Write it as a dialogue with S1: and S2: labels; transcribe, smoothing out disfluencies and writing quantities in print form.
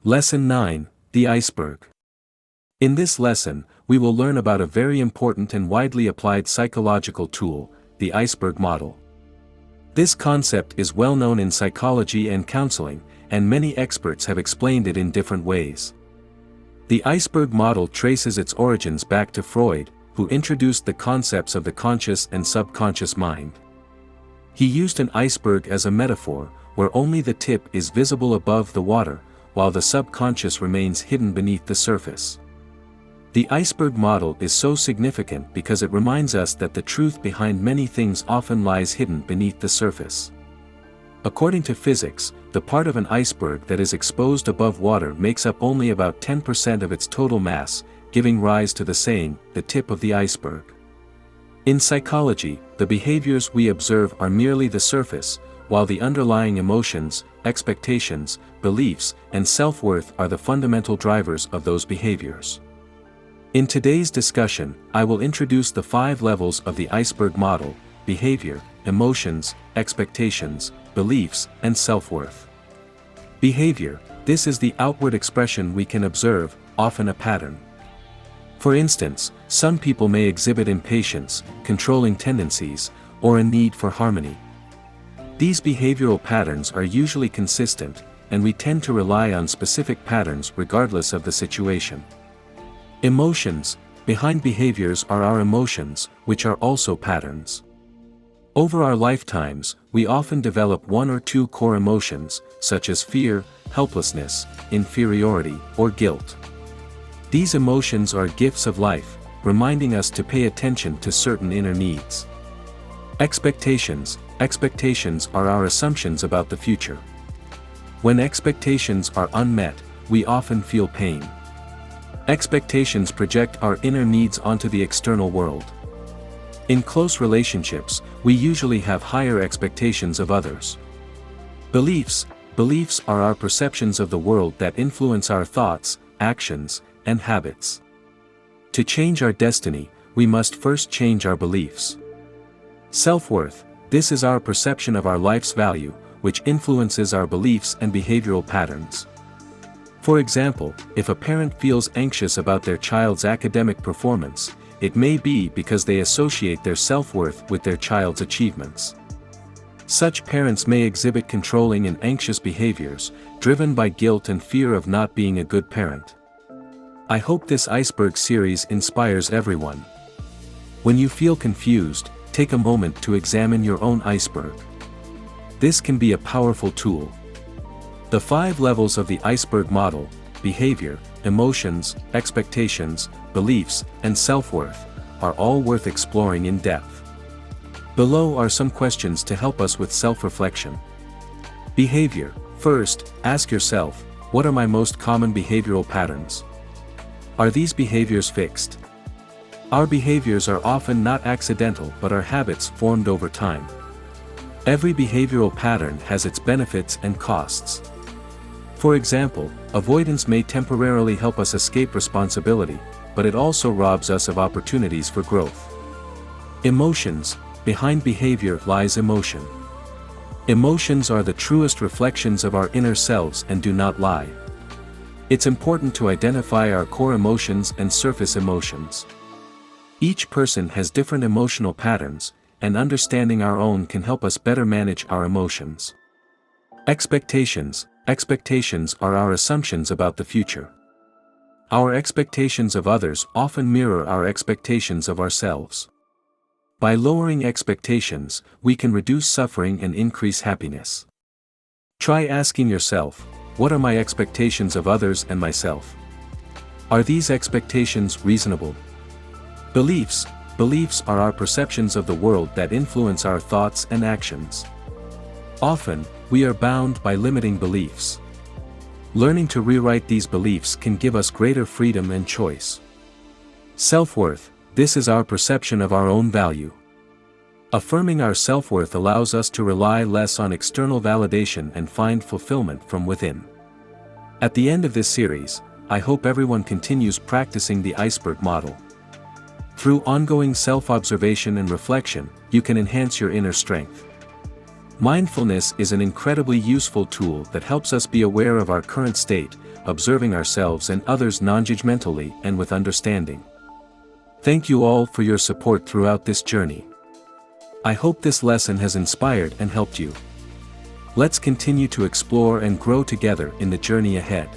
S1: Lesson 9, The Iceberg. In this lesson, we will learn about a very important and widely applied psychological tool, the Iceberg Model. This concept is well known in psychology and counseling, and many experts have explained it in different ways. The Iceberg Model traces its origins back to Freud, who introduced the concepts of the conscious and subconscious mind. He used an iceberg as a metaphor, where only the tip is visible above the water, while the subconscious remains hidden beneath the surface. The Iceberg Model is so significant because it reminds us that the truth behind many things often lies hidden beneath the surface. According to physics, the part of an iceberg that is exposed above water makes up only about 10% of its total mass, giving rise to the saying, the tip of the iceberg. In psychology, the behaviors we observe are merely the surface, while the underlying emotions, expectations, beliefs, and self-worth are the fundamental drivers of those behaviors. In today's discussion, I will introduce the 5 levels of the Iceberg Model: behavior, emotions, expectations, beliefs, and self-worth. Behavior: this is the outward expression we can observe, often a pattern. For instance, some people may exhibit impatience, controlling tendencies, or a need for harmony. These behavioral patterns are usually consistent, and we tend to rely on specific patterns regardless of the situation. Emotions: behind behaviors are our emotions, which are also patterns. Over our lifetimes, we often develop 1 or 2 core emotions, such as fear, helplessness, inferiority, or guilt. These emotions are gifts of life, reminding us to pay attention to certain inner needs. Expectations: expectations are our assumptions about the future. When expectations are unmet, we often feel pain. Expectations project our inner needs onto the external world. In close relationships, we usually have higher expectations of others. Beliefs: beliefs are our perceptions of the world that influence our thoughts, actions, and habits. To change our destiny, we must first change our beliefs. Self-worth: this is our perception of our life's value, which influences our beliefs and behavioral patterns. For example, if a parent feels anxious about their child's academic performance, it may be because they associate their self-worth with their child's achievements. Such parents may exhibit controlling and anxious behaviors, driven by guilt and fear of not being a good parent. I hope this Iceberg series inspires everyone. When you feel confused, take a moment to examine your own iceberg. This can be a powerful tool. The 5 levels of the Iceberg Model: behavior, emotions, expectations, beliefs, and self-worth, are all worth exploring in depth. Below are some questions to help us with self-reflection. Behavior: first, ask yourself, what are my most common behavioral patterns? Are these behaviors fixed? Our behaviors are often not accidental but are habits formed over time. Every behavioral pattern has its benefits and costs. For example, avoidance may temporarily help us escape responsibility, but it also robs us of opportunities for growth. Emotions: behind behavior lies emotion. Emotions are the truest reflections of our inner selves and do not lie. It's important to identify our core emotions and surface emotions. Each person has different emotional patterns, and understanding our own can help us better manage our emotions. Expectations: expectations are our assumptions about the future. Our expectations of others often mirror our expectations of ourselves. By lowering expectations, we can reduce suffering and increase happiness. Try asking yourself, what are my expectations of others and myself? Are these expectations reasonable? Beliefs: beliefs are our perceptions of the world that influence our thoughts and actions. Often, we are bound by limiting beliefs. Learning to rewrite these beliefs can give us greater freedom and choice. Self-worth: this is our perception of our own value. Affirming our self-worth allows us to rely less on external validation and find fulfillment from within. At the end of this series, I hope everyone continues practicing the Iceberg Model. Through ongoing self-observation and reflection, you can enhance your inner strength. Mindfulness is an incredibly useful tool that helps us be aware of our current state, observing ourselves and others non-judgmentally and with understanding. Thank you all for your support throughout this journey. I hope this lesson has inspired and helped you. Let's continue to explore and grow together in the journey ahead.